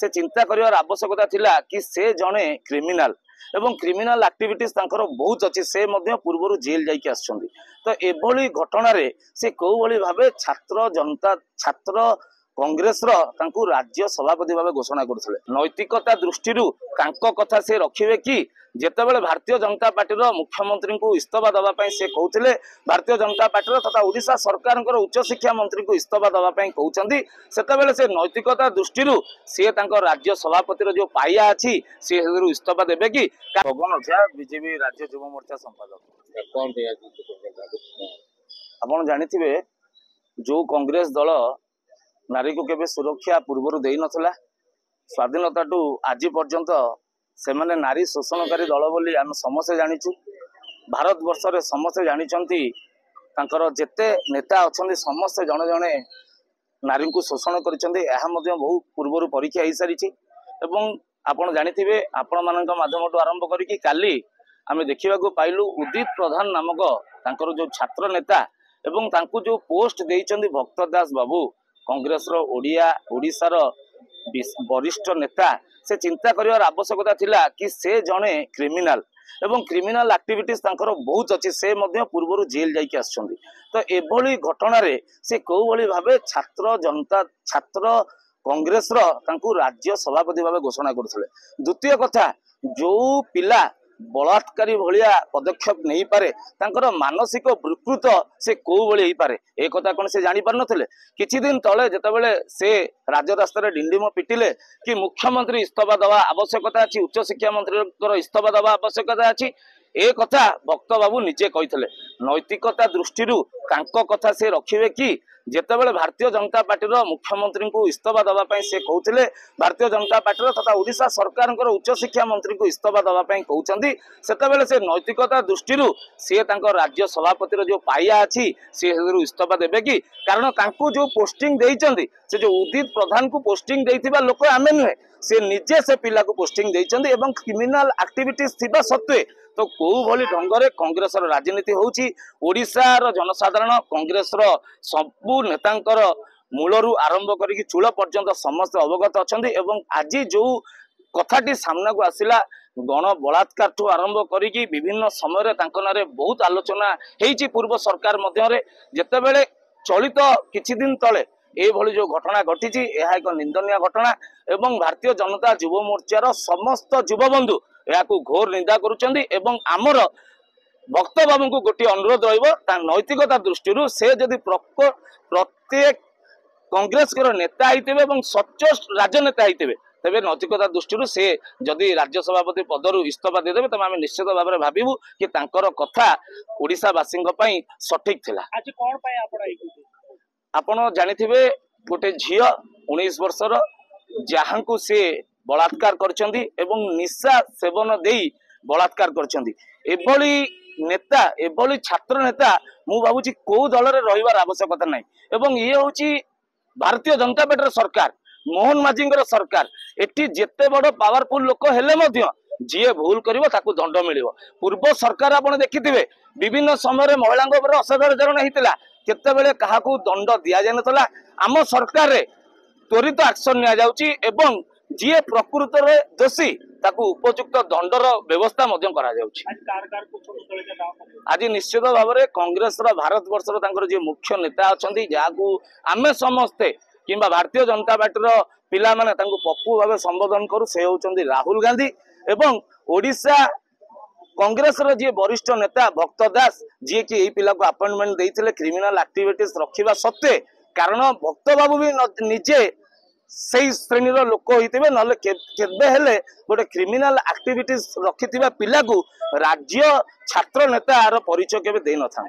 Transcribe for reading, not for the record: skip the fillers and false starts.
से चिंता करिवार आवश्यकता थिला कि से जणे क्रिमिनाल एवं क्रिमिनाल एक्टिविटीज तांकर बहुत अच्छी से मध्य पूर्व जेल जाइए आसछन्ती। तो एभली घटना रे से कौ भली भाबे छात्र जनता छात्र कांग्रेस रो राज्य सभापति भाव घोषणा करथिले। नैतिकता दृष्टि कथा से रखिबे कि जेतेबेले भारतीय जनता पार्टी मुख्यमंत्री को इस्तीफा दवाई से कहते भारतीय जनता पार्टी तथा ओडिशा सरकार उच्च शिक्षा मंत्री को इस्तीफा दवाई कहते सेतेबेले से नैतिकता दृष्टि सी राज्य सभापति जो पाइया अच्छी सी इस्तीफा देवे कि पवन ओझा बीजेपी राज्य युव मोर्चा संपादक आप जानी जो कांग्रेस दल नारी को केबे सुरक्षा पूर्वर दे नथला स्वाधीनता टू आज पर्यंत से माने नारी शोषणकारी दल बोली आम समस्ते जानीचु। भारत वर्ष रे समस्ते जानिचंती तांकर जेते नेता अछंती समस्ते जणे जणे नारी को शोषण करिसंती। एहा मध्ये बहु पूर्वर परीक्षा हो सारी एवं आपण जानिथिबे आपण मानक माध्यम आरंभ करिकि काली आमे देखिबाकू पाइलु उदित प्रधान नामक तांकर जो छात्र नेता एवं तांकू जो पोस्ट देइचंती भक्त दास बाबू कांग्रेस रो ओडिशा वरिष्ठ नेता से चिंता करिवार आवश्यकता थिला कि से जणे क्रिमिनाल एवं क्रिमिनाल एक्टिविटीज तांकर बहुत अच्छी से मध्य पूर्व जेल जाइए आसछन्ती। तो एभली घटना रे से कौ भली भाबे छात्र जनता छात्र कांग्रेस राज्य सभापति भाव घोषणा करथिले। द्वितीय कथा जो पिला बलात्कारी भलिया पदक्षेप नहीं पारे तांकर मानसिक विकृत से कौ भली ही पारे ए कथा कोन से जानि पार नथिले। किछि दिन तळे जेतेबेले से राजरास्ता रे डिंडिम पिटिले कि मुख्यमंत्री इस्तीफा दवा आवश्यकता अछि उच्च शिक्षा मंत्री इस्तीफा दवा आवश्यकता अछि ए कथा भक्त बाबू निजे कहिथिले। नैतिकता दृष्टि कथा से रखिबे कि जेतेबेले भारतीय जनता पार्टी मुख्यमंत्री को इस्तीफा दवाई से कहते भारतीय जनता पार्टी तथा ओडिशा सरकार उच्च शिक्षा मंत्री को इस्तीफा दवाई कहते सेतेबेले से नैतिकता दृष्टि सी राज्य सभापति जो पाइया अच्छी सी इस्तीफा देवे कि कारण तांकू जो पोस्टिंग देइचंती से जो उदित प्रधान को पोस्टिंग देइथिबा लोक आमे नुहे से निजे से पिला को पोस्टिंग देइचंती एवं क्रिमिनाल एक्टिविटीज थिबा सत्वे तो कौ भली ढंगरे कांग्रेस राजनीति होउची। ओडिशा जनसाधारण कांग्रेस सबु नेतांकर मूलरू आरंभ करिक चूल पर्यंत समस्त अवगत अछंती एवं आज जो कथाटी सामना को आसिला गण बलात्कार ठू आरंभ करिक विभिन्न समय नारे बहुत आलोचना हेइची पूर्व सरकार मध्य जेतेबेले चलित किछि दिन तले एभली जो घटना घटी एक निंदनीय घटना एवं भारतीय जनता युव मोर्चार समस्त युवबंधु या घोर निंदा करुचंदी एवं आमर भक्त बाबू को गोटे अनुरोध रहिबो नैतिकता दृष्टि से जदि प्रत्येक कांग्रेस नेता आइतबे एवं सचोट राजनेता आइतबे तेबे नैतिकता दृष्टि से जदि राज्य सभापति पदरु इस्तीफा देदेबे तबे आमे निश्चित भाव में भाबिबु कि तांकर कथा ओडिशावासी सठिक थिला। आज कोन पय आपण जानिथिबे गोटे झियो 19 वर्षर जहां से बलात्कार करछंदी एवं निशा सेवन देई बलात्कार करछंदी एभली नेता एभली छात्र नेता मु भाबुची को दल रे रहिबार आवश्यकता नै एवं ये होची भारतीय जनता पार्टी सरकार मोहन माझींगर सरकार एटी जेते बड़ पावरफुल लोक हेले मध्य जीए भूल करिवो ताकू दंड मिलिवो। पूर्व सरकार आपण देखिथिबे विभिन्न समय महिलांक ऊपर असदाचरण हेतिला केतेबेले काहाकू दंड दिया जाय नतला। आम सरकार रे त्वरित एक्शन निया जाउची एवं जीए प्रकृत रे दोषी ताकू उपयुक्त दंडर व्यवस्था मध्य करा जाउची। आज निश्चित भाव में कांग्रेस भारत वर्ष जो मुख्य नेता अच्छा जहाँ आमे समस्ते किंबा भारतीय जनता पार्टी पिला माने पप्पू भाव संबोधन करू से होउचंदी राहुल गांधी एवं ओडिशा कांग्रेस जी वरिष्ठ नेता भक्त दास जी कि पिला को अपॉइंटमेंट देइथिले क्रिमिनल एक्टिविटीज रखिबा सत्वे कारण भक्त बाबू भी निजे से श्रेणी लोक होते ना गोटे क्रिमिनाल एक्टिविटीज रखि पिला को राज्य छात्र नेता परिचय केबे दे न था।